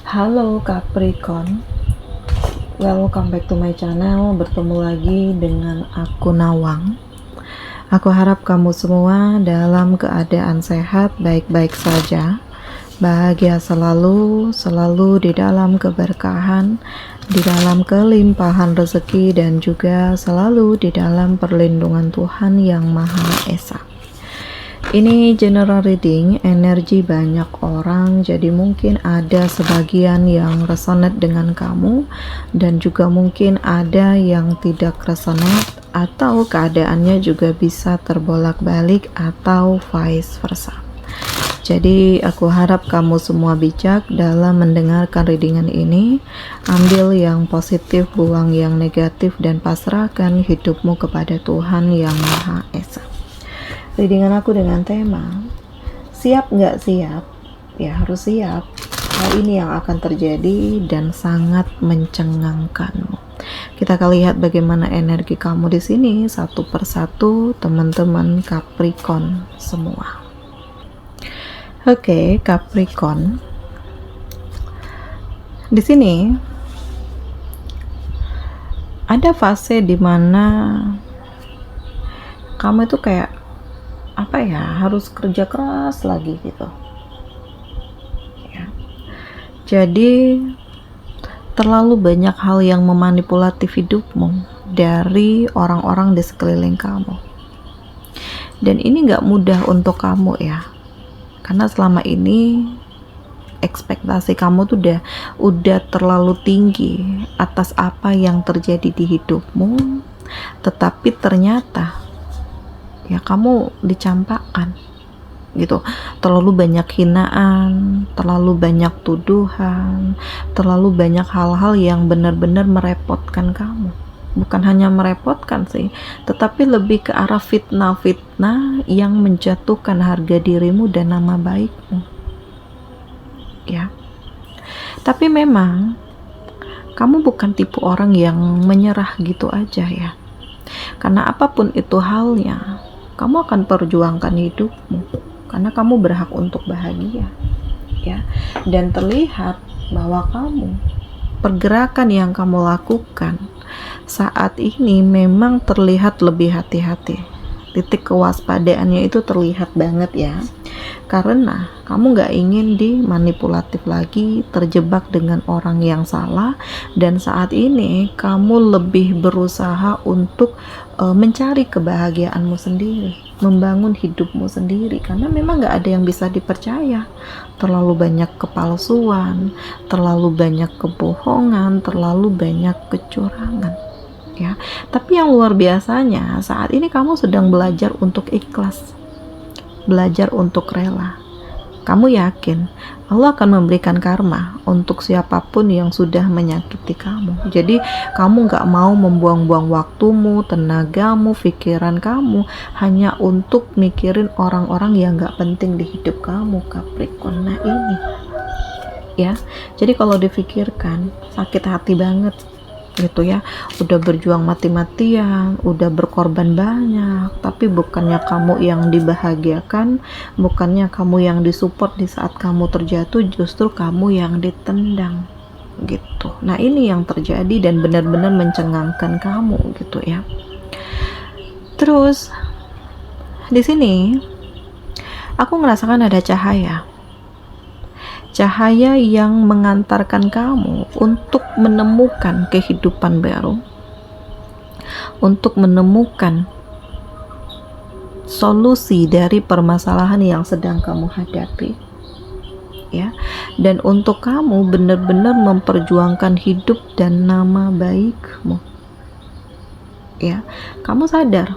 Halo Capricorn, welcome back to my channel. Bertemu lagi dengan aku Nawang. Aku harap kamu semua dalam keadaan sehat, baik-baik saja, bahagia selalu, selalu di dalam keberkahan, di dalam kelimpahan rezeki, dan juga selalu di dalam perlindungan Tuhan Yang Maha Esa. Ini general reading, energi banyak orang, jadi mungkin ada sebagian yang resonate dengan kamu dan juga mungkin ada yang tidak resonate, atau keadaannya juga bisa terbolak-balik atau vice versa. Jadi aku harap kamu semua bijak dalam mendengarkan readingan ini. Ambil yang positif, buang yang negatif, dan pasrahkan hidupmu kepada Tuhan Yang Maha Esa. Readingan aku dengan tema siap nggak siap? Ya harus siap. Hal ini yang akan terjadi dan sangat mencengangkanmu. Kita akan lihat bagaimana energi kamu di sini satu persatu, teman-teman Capricorn semua. Oke, Capricorn. Di sini ada fase dimana kamu itu kayak harus kerja keras lagi gitu ya. Jadi terlalu banyak hal yang memanipulatif hidupmu dari orang-orang di sekeliling kamu, dan ini gak mudah untuk kamu ya, karena selama ini ekspektasi kamu tuh udah terlalu tinggi atas apa yang terjadi di hidupmu, tetapi ternyata ya kamu dicampakkan gitu. Terlalu banyak hinaan, terlalu banyak tuduhan, terlalu banyak hal-hal yang benar-benar merepotkan kamu. Bukan hanya merepotkan sih, tetapi lebih ke arah fitnah-fitnah yang menjatuhkan harga dirimu dan nama baikmu ya. Tapi memang kamu bukan tipe orang yang menyerah gitu aja ya, karena apapun itu halnya, kamu akan perjuangkan hidupmu, karena kamu berhak untuk bahagia ya. Dan terlihat bahwa pergerakan yang kamu lakukan saat ini memang terlihat lebih hati-hati. Titik kewaspadaannya itu terlihat banget ya, karena kamu gak ingin dimanipulatif lagi, terjebak dengan orang yang salah. Dan saat ini kamu lebih berusaha untuk mencari kebahagiaanmu sendiri, membangun hidupmu sendiri, karena memang gak ada yang bisa dipercaya. Terlalu banyak kepalsuan, terlalu banyak kebohongan, terlalu banyak kecurangan ya. Tapi yang luar biasanya saat ini kamu sedang belajar untuk ikhlas, belajar untuk rela. Kamu yakin Allah akan memberikan karma untuk siapapun yang sudah menyakiti kamu. Jadi kamu gak mau membuang-buang waktumu, tenagamu, pikiran kamu hanya untuk mikirin orang-orang yang gak penting di hidup kamu, Capricorn. Nah ini ya, jadi kalau difikirkan sakit hati banget gitu ya. Udah berjuang mati-matian, udah berkorban banyak, tapi bukannya kamu yang dibahagiakan, bukannya kamu yang disupport di saat kamu terjatuh, justru kamu yang ditendang gitu. Nah ini yang terjadi dan benar-benar mencengangkan kamu gitu ya. Terus di sini aku ngerasakan ada cahaya yang mengantarkan kamu untuk menemukan kehidupan baru, untuk menemukan solusi dari permasalahan yang sedang kamu hadapi ya. Dan untuk kamu benar-benar memperjuangkan hidup dan nama baikmu ya. Kamu sadar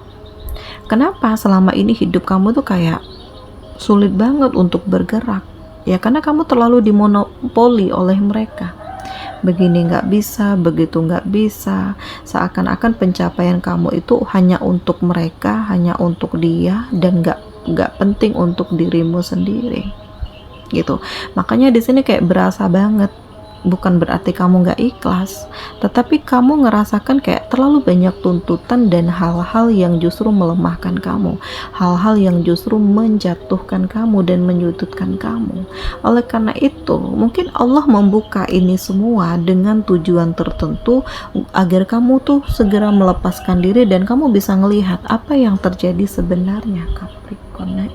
kenapa selama ini hidup kamu tuh kayak sulit banget untuk bergerak ya, karena kamu terlalu dimonopoli oleh mereka. Begini nggak bisa, begitu nggak bisa, seakan-akan pencapaian kamu itu hanya untuk mereka, hanya untuk dia, dan nggak penting untuk dirimu sendiri gitu. Makanya di sini kayak berasa banget bukan berarti kamu nggak ikhlas, tetapi kamu ngerasakan kayak terlalu banyak tuntutan dan hal-hal yang justru melemahkan kamu, hal-hal yang justru menjatuhkan kamu dan menyudutkan kamu. Oleh karena itu, mungkin Allah membuka ini semua dengan tujuan tertentu agar kamu tuh segera melepaskan diri dan kamu bisa melihat apa yang terjadi sebenarnya, Capricorn. Nah,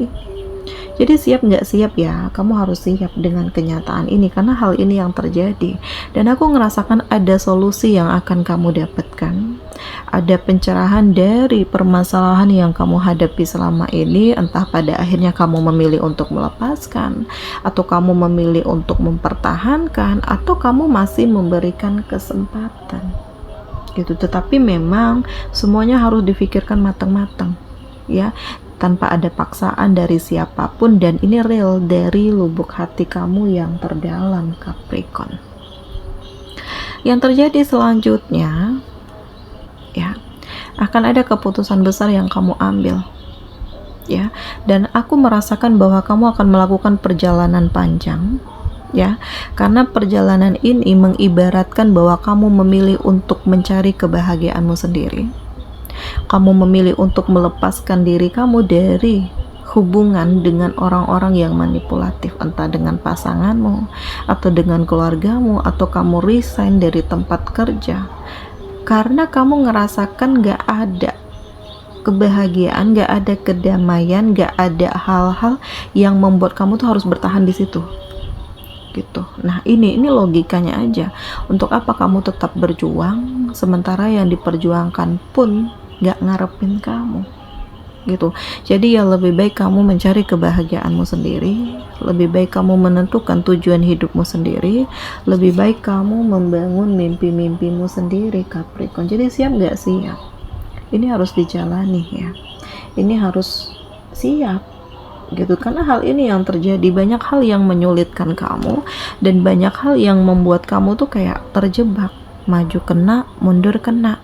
jadi siap nggak siap ya, kamu harus siap dengan kenyataan ini karena hal ini yang terjadi. Dan aku ngerasakan ada solusi yang akan kamu dapatkan. Ada pencerahan dari permasalahan yang kamu hadapi selama ini, entah pada akhirnya kamu memilih untuk melepaskan, atau kamu memilih untuk mempertahankan, atau kamu masih memberikan kesempatan. Gitu. Tetapi memang semuanya harus difikirkan matang-matang, ya, tanpa ada paksaan dari siapapun, dan ini real dari lubuk hati kamu yang terdalam, Capricorn. Yang terjadi selanjutnya, ya, akan ada keputusan besar yang kamu ambil, ya, dan aku merasakan bahwa kamu akan melakukan perjalanan panjang, ya, karena perjalanan ini mengibaratkan bahwa kamu memilih untuk mencari kebahagiaanmu sendiri. Kamu memilih untuk melepaskan diri kamu dari hubungan dengan orang-orang yang manipulatif, entah dengan pasanganmu atau dengan keluargamu, atau kamu resign dari tempat kerja karena kamu ngerasakan gak ada kebahagiaan, gak ada kedamaian, gak ada hal-hal yang membuat kamu tuh harus bertahan di situ, gitu. Nah, ini logikanya aja. Untuk apa kamu tetap berjuang sementara yang diperjuangkan pun gak ngarepin kamu, gitu. Jadi ya lebih baik kamu mencari kebahagiaanmu sendiri, lebih baik kamu menentukan tujuan hidupmu sendiri, lebih baik kamu membangun mimpi-mimpimu sendiri, Capricorn. Jadi siap gak siap? Ini harus dijalani, ya. Ini harus siap, gitu, karena hal ini yang terjadi. Banyak hal yang menyulitkan kamu dan banyak hal yang membuat kamu tuh kayak terjebak, maju kena, mundur kena,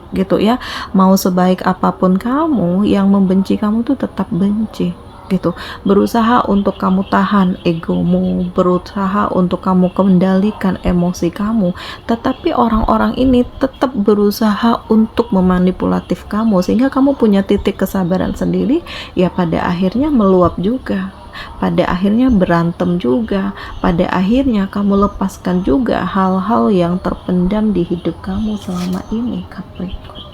gitu ya. Mau sebaik apapun kamu, yang membenci kamu tuh tetap benci, gitu. Berusaha untuk kamu tahan egomu, berusaha untuk kamu kendalikan emosi kamu, tetapi orang-orang ini tetap berusaha untuk memanipulatif kamu sehingga kamu punya titik kesabaran sendiri, ya pada akhirnya meluap juga, pada akhirnya berantem juga, pada akhirnya kamu lepaskan juga hal-hal yang terpendam di hidup kamu selama ini, Capricorn.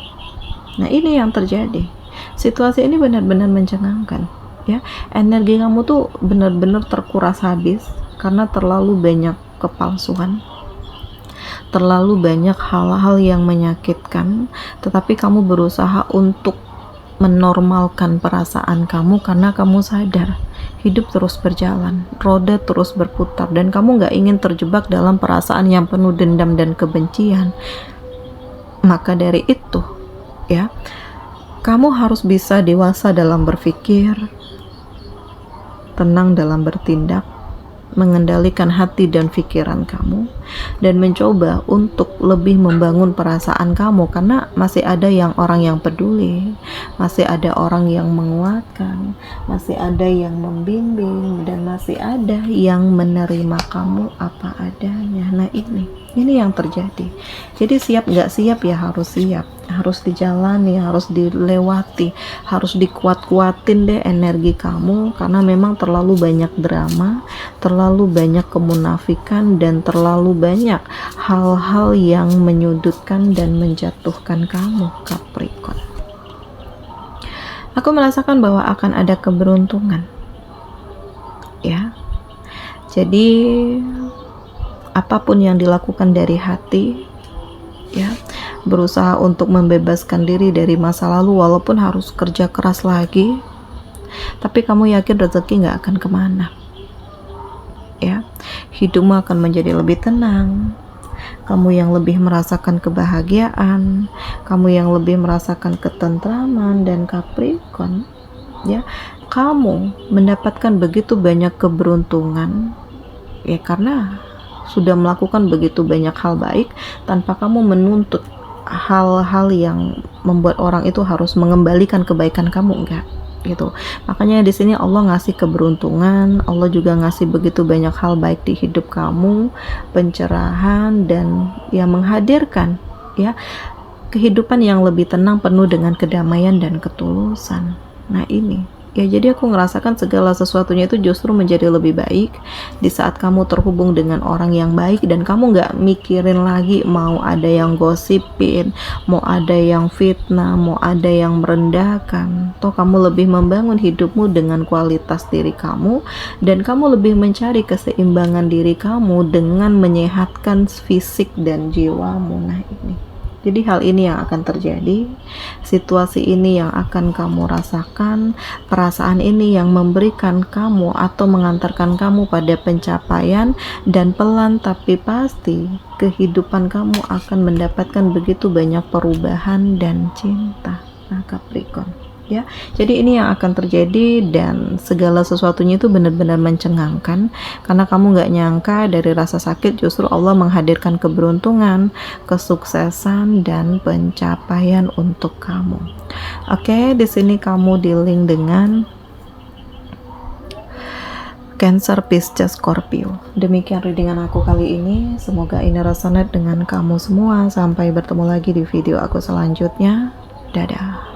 Nah, ini yang terjadi. Situasi ini benar-benar mencengangkan, ya. Energi kamu tuh benar-benar terkuras habis karena terlalu banyak kepalsuan, terlalu banyak hal-hal yang menyakitkan, tetapi kamu berusaha untuk menormalkan perasaan kamu karena kamu sadar hidup terus berjalan, roda terus berputar, dan kamu gak ingin terjebak dalam perasaan yang penuh dendam dan kebencian. Maka dari itu, ya, kamu harus bisa dewasa dalam berpikir, tenang dalam bertindak, mengendalikan hati dan pikiran kamu, dan mencoba untuk lebih membangun perasaan kamu karena masih ada orang yang peduli, masih ada orang yang menguatkan, masih ada yang membimbing, dan masih ada yang menerima kamu apa adanya. Nah, ini yang terjadi. Jadi siap gak siap? Ya harus siap, harus dijalani, harus dilewati, harus dikuat-kuatin deh energi kamu, karena memang terlalu banyak drama, terlalu banyak kemunafikan, dan terlalu banyak hal-hal yang menyudutkan dan menjatuhkan kamu, Capricorn. Aku merasakan bahwa akan ada keberuntungan, ya. Jadi apapun yang dilakukan dari hati, ya, berusaha untuk membebaskan diri dari masa lalu walaupun harus kerja keras lagi, tapi kamu yakin rezeki gak akan kemana, ya. Hidupmu akan menjadi lebih tenang, kamu yang lebih merasakan kebahagiaan, kamu yang lebih merasakan ketentraman, dan Capricorn, ya, kamu mendapatkan begitu banyak keberuntungan, ya, karena sudah melakukan begitu banyak hal baik tanpa kamu menuntut hal-hal yang membuat orang itu harus mengembalikan kebaikan kamu, enggak. gitu. Makanya di sini Allah ngasih keberuntungan, Allah juga ngasih begitu banyak hal baik di hidup kamu, pencerahan, dan ya menghadirkan ya kehidupan yang lebih tenang, penuh dengan kedamaian dan ketulusan. Nah ini ya, jadi aku ngerasakan segala sesuatunya itu justru menjadi lebih baik di saat kamu terhubung dengan orang yang baik, dan kamu nggak mikirin lagi mau ada yang gosipin, mau ada yang fitnah, mau ada yang merendahkan. Toh kamu lebih membangun hidupmu dengan kualitas diri kamu, dan kamu lebih mencari keseimbangan diri kamu dengan menyehatkan fisik dan jiwamu. Nah ini, jadi hal ini yang akan terjadi, situasi ini yang akan kamu rasakan, perasaan ini yang memberikan kamu atau mengantarkan kamu pada pencapaian, dan pelan tapi pasti kehidupan kamu akan mendapatkan begitu banyak perubahan dan cinta. Nah Capricorn ya, jadi ini yang akan terjadi, dan segala sesuatunya itu benar-benar mencengangkan karena kamu nggak nyangka dari rasa sakit justru Allah menghadirkan keberuntungan, kesuksesan, dan pencapaian untuk kamu. Oke, di sini kamu dealing dengan Cancer, Pisces, Scorpio. Demikian readingan aku kali ini, semoga ini resonate dengan kamu semua. Sampai bertemu lagi di video aku selanjutnya. Dadah.